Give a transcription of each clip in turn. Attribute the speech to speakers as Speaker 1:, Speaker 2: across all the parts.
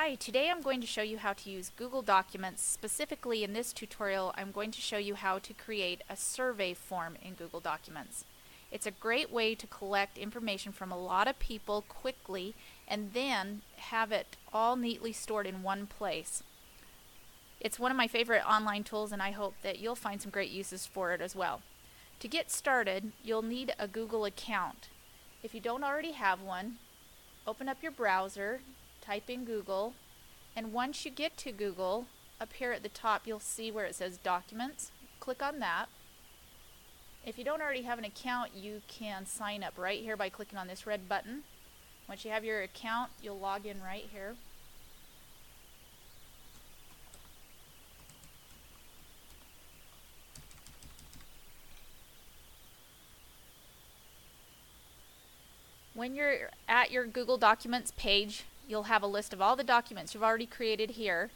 Speaker 1: Hi, today I'm going to show you how to use Google Documents. Specifically in this tutorial, I'm going to show you how to create a survey form in Google Documents. It's a great way to collect information from a lot of people quickly and then have it all neatly stored in one place. It's one of my favorite online tools, and I hope that you'll find some great uses for it as well. To get started, you'll need a Google account. If you don't already have one, open up your browser, type in Google, and once you get to Google, up here at the top you'll see where it says Documents. Click on that. If you don't already have an account, you can sign up right here by clicking on this red button. Once you have your account, you'll log in right here. When you're at your Google Documents page, you'll have a list of all the documents you've already created here,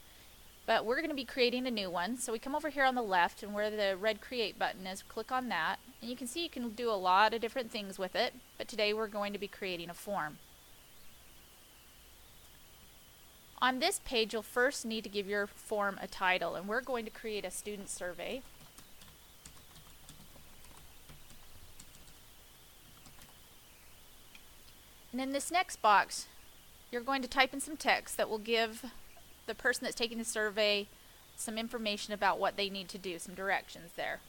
Speaker 1: but we're going to be creating a new one. So we come over here on the left, and where the red Create button is, click on that, and you can see you can do a lot of different things with it, but today we're going to be creating a form. On this page, you'll first need to give your form a title, and we're going to create a student survey. And in this next box, you're going to type in some text that will give the person that's taking the survey some information about what they need to do, some directions there.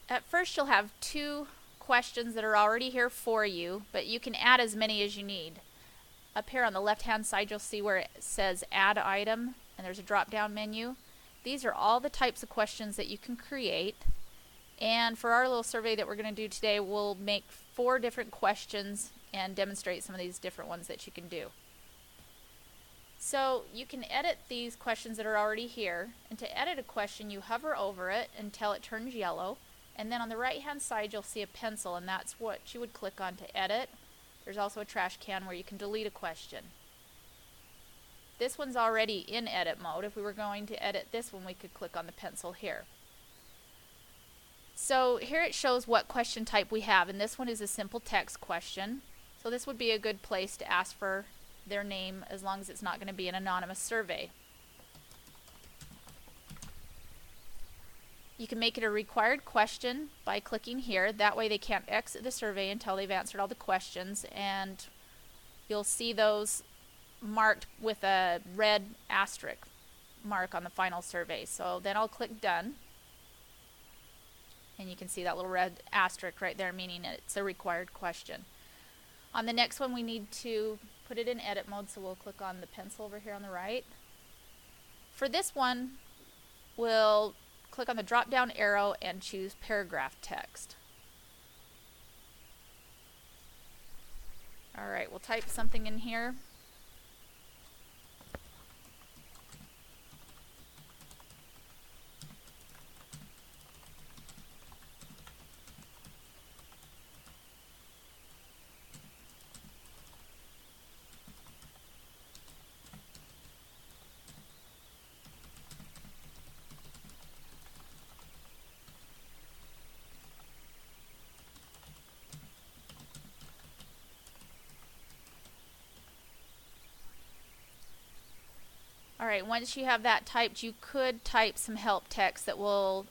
Speaker 1: At first you'll have two questions that are already here for you, but you can add as many as you need. Up here on the left hand side you'll see where it says Add Item, and there's a drop down menu. These are all the types of questions that you can create, and for our little survey that we're going to do today, we'll make 4 different questions and demonstrate some of these different ones that you can do. So you can edit these questions that are already here, and to edit a question you hover over it until it turns yellow, and then on the right hand side you'll see a pencil, and that's what you would click on to edit. There's also a trash can where you can delete a question. This one's already in edit mode. If we were going to edit this one, we could click on the pencil here. So here it shows what question type we have, and this one is a simple text question. So this would be a good place to ask for their name, as long as it's not going to be an anonymous survey. You can make it a required question by clicking here. That way they can't exit the survey until they've answered all the questions, and you'll see those marked with a red asterisk mark on the final survey. So then I'll click Done, and you can see that little red asterisk right there, meaning it's a required question. On the next one we need to put it in edit mode, so we'll click on the pencil over here on the right. For this one, we'll click on the drop down arrow and choose paragraph text. Alright, we'll type something in here. Alright, once you have that typed, you could type some help text that will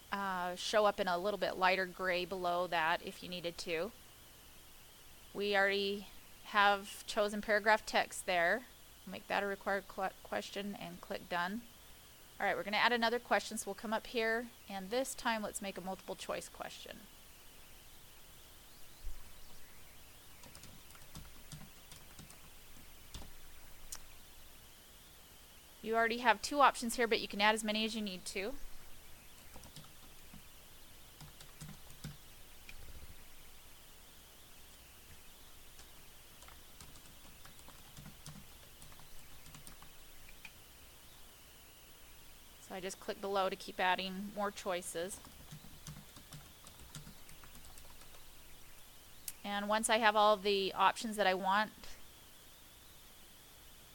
Speaker 1: show up in a little bit lighter gray below that if you needed to. We already have chosen paragraph text there. Make that a required question and click Done. Alright, we're going to add another question, so we'll come up here, and this time let's make a multiple choice question. You already have 2 options here, but you can add as many as you need to. So I just click below to keep adding more choices. And once I have all of the options that I want,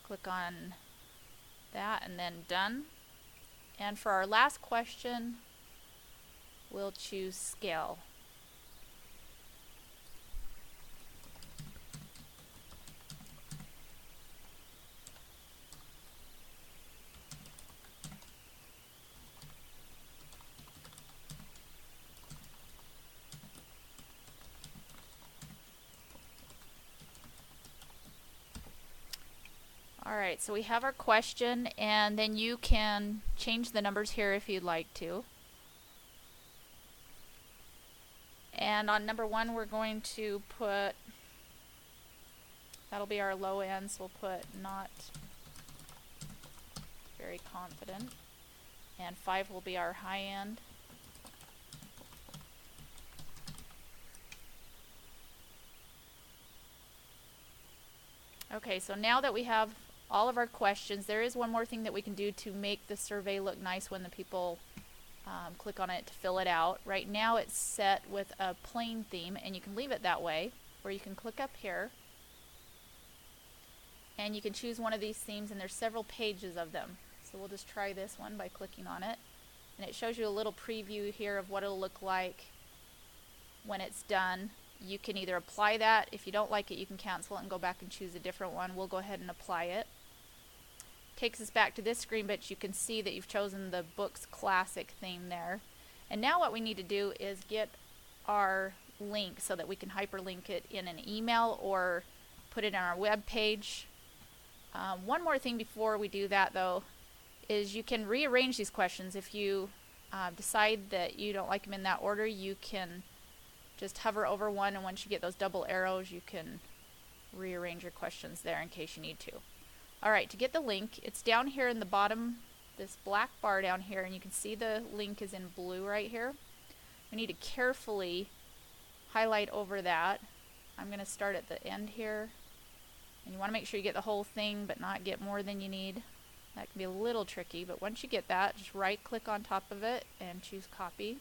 Speaker 1: click on that and then done. And for our last question, we'll choose scale. Alright, so we have our question, and then you can change the numbers here if you'd like to. And on number 1 we're going to put, that'll be our low end, so we'll put not very confident. And 5 will be our high end. Okay, so now that we have all of our questions, there is one more thing that we can do to make the survey look nice when the people click on it to fill it out. Right now it's set with a plain theme, and you can leave it that way, or you can click up here and you can choose one of these themes, and there's several pages of them. So we'll just try this one by clicking on it, and it shows you a little preview here of what it'll look like when it's done. You can either apply that. If you don't like it, you can cancel it and go back and choose a different one. We'll go ahead and apply it. Takes us back to this screen, but you can see that you've chosen the Books Classic theme there. And now what we need to do is get our link so that we can hyperlink it in an email or put it on our web page. One more thing before we do that, though, is you can rearrange these questions. If you decide that you don't like them in that order, you can just hover over one, and once you get those double arrows, you can rearrange your questions there in case you need to. Alright, to get the link, it's down here in the bottom, this black bar down here, and you can see the link is in blue right here. We need to carefully highlight over that. I'm going to start at the end here, and you want to make sure you get the whole thing but not get more than you need. That can be a little tricky, but once you get that, just right click on top of it and choose copy.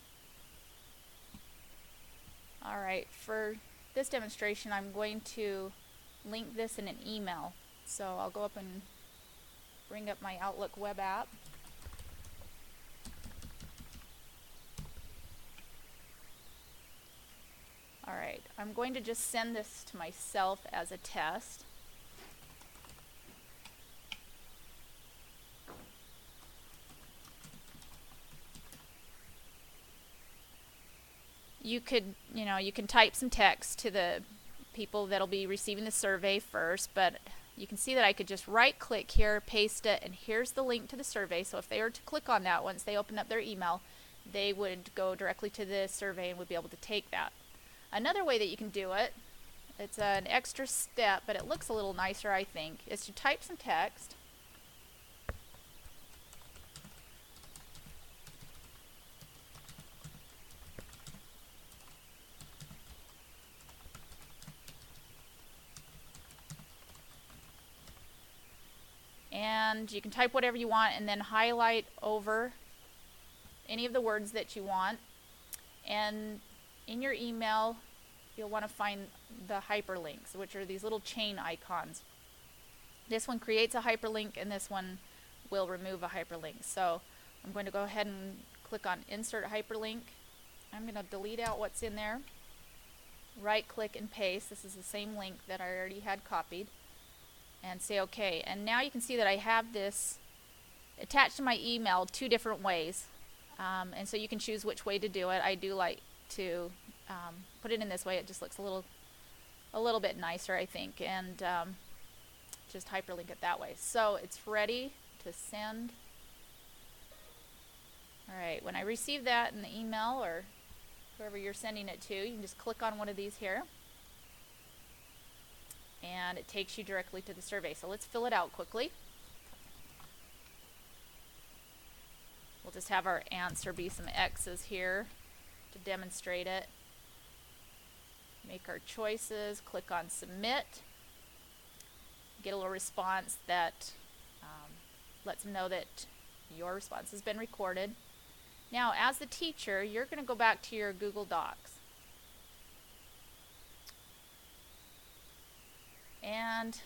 Speaker 1: Alright, for this demonstration I'm going to link this in an email. So I'll go up and bring up my Outlook web app. Alright, I'm going to just send this to myself as a test. You could, you can type some text to the people that'll be receiving the survey first, but you can see that I could just right click here, paste it, and here's the link to the survey. So if they were to click on that, once they open up their email, they would go directly to the survey and would be able to take that. Another way that you can do it, it's an extra step, but it looks a little nicer, I think, is to type some text. And you can type whatever you want and then highlight over any of the words that you want. And in your email, you'll want to find the hyperlinks, which are these little chain icons. This one creates a hyperlink, and this one will remove a hyperlink. So I'm going to go ahead and click on Insert Hyperlink. I'm going to delete out what's in there. Right click and paste. This is the same link that I already had copied. And say OK. And now you can see that I have this attached to my email two different ways. And so you can choose which way to do it. I do like to put it in this way. It just looks a little bit nicer, I think. And just hyperlink it that way. So it's ready to send. Alright, when I receive that in the email, or whoever you're sending it to, you can just click on one of these here. And it takes you directly to the survey. So let's fill it out quickly. We'll just have our answer be some X's here to demonstrate it. Make our choices, click on submit. Get a little response that lets them know that your response has been recorded. Now, as the teacher, you're going to go back to your Google Docs. And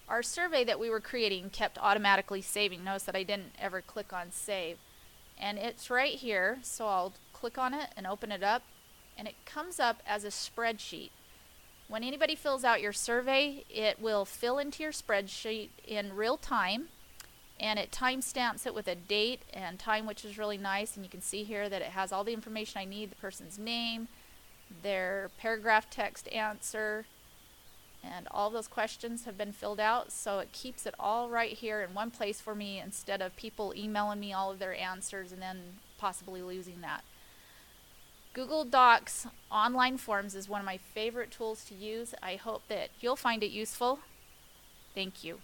Speaker 1: our survey that we were creating kept automatically saving. Notice that I didn't ever click on save. And it's right here, so I'll click on it and open it up, and it comes up as a spreadsheet. When anybody fills out your survey, it will fill into your spreadsheet in real time, and it timestamps it with a date and time, which is really nice. And you can see here that it has all the information I need: the person's name, their paragraph text answer, and all those questions have been filled out, so it keeps it all right here in one place for me instead of people emailing me all of their answers and then possibly losing that. Google Docs online forms is one of my favorite tools to use. I hope that you'll find it useful. Thank you.